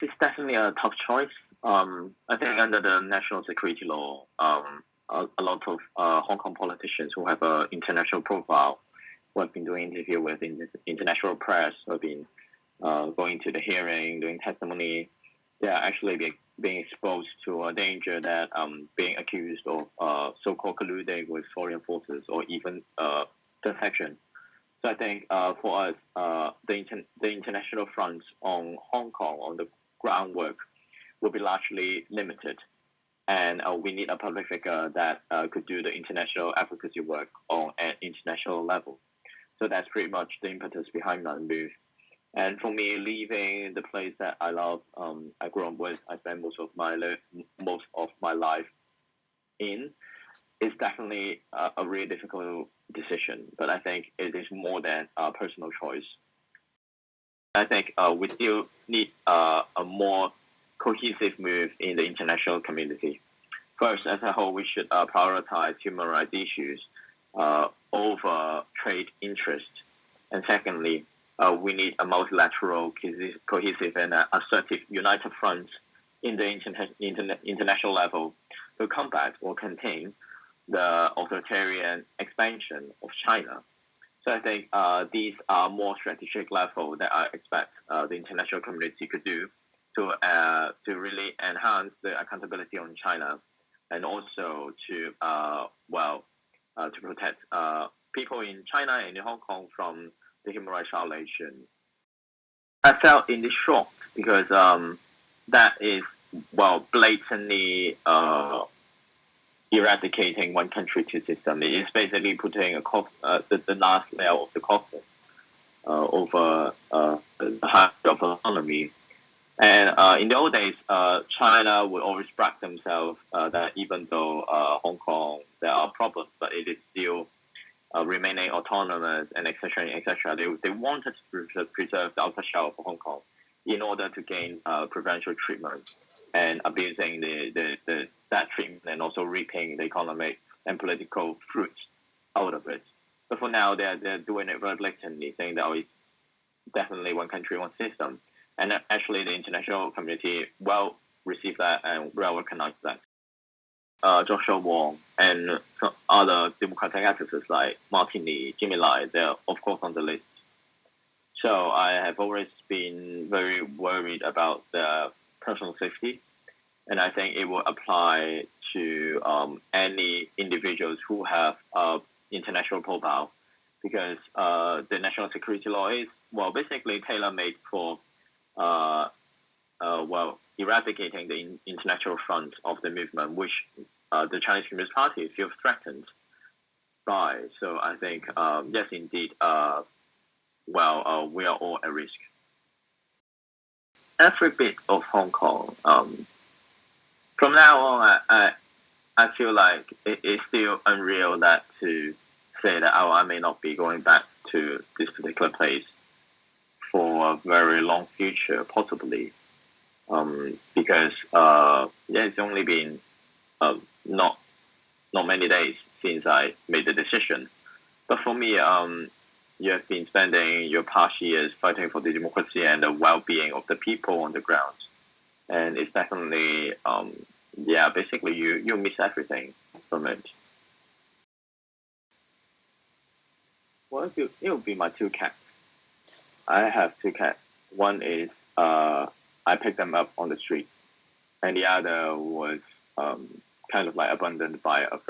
It's definitely a tough choice. I think under the national security law, a lot of Hong Kong politicians who have an international profile, who have been doing interview with international press, who have been going to the hearing, doing testimony, they are actually being exposed to a danger that being accused of so-called colluding with foreign forces or even defection. So I think for us, the international front on Hong Kong, on the groundwork, will be largely limited. And we need a public figure that could do the international advocacy work on an international level. So that's pretty much the impetus behind that move. And for me, leaving the place that I love, I grew up with, I spent most of my life in, is definitely a really difficult decision. But I think it is more than a personal choice. I think we still need a more cohesive move in the international community. First, as a whole, we should prioritize human rights issues over trade interests. And secondly, we need a multilateral, cohesive, and assertive united front in the international level to combat or contain the authoritarian expansion of China. So I think these are more strategic level that I expect the international community could do to really enhance the accountability on China, and also to to protect people in China and in Hong Kong from the human rights violation. I felt in this shock because that is blatantly eradicating one country, two system. It is basically putting the last layer of the coffin over the heart of autonomy. And in the old days, China would always brag themselves that even though Hong Kong, there are problems, but it is still remaining autonomous and etc. etc. They wanted to preserve the outer shell of Hong Kong in order to gain preferential treatment and abusing that treatment and also reaping the economic and political fruits out of it. But for now, they're doing it very blatantly, saying that it's definitely one country, one system. And actually, the international community well received that and well recognized that. Joshua Wong and some other democratic activists like Martin Lee, Jimmy Lai, they're of course on the list. So I have always been very worried about their personal safety, and I think it will apply to any individuals who have international profile, because the national security law is basically tailor-made for eradicating the international front of the movement, which the Chinese Communist Party feels threatened by. So I think, yes, indeed, we are all at risk. Every bit of Hong Kong, from now on, I feel like it is still unreal that to say that I may not be going back to this particular place for a very long future, possibly, because it's only been not many days since I made the decision. But for me, you have been spending your past years fighting for the democracy and the well-being of the people on the ground, and it's definitely basically you miss everything from it. Well, it would be my two cats. I have two cats. One is I picked them up on the street, and the other was kind of like abandoned by a friend.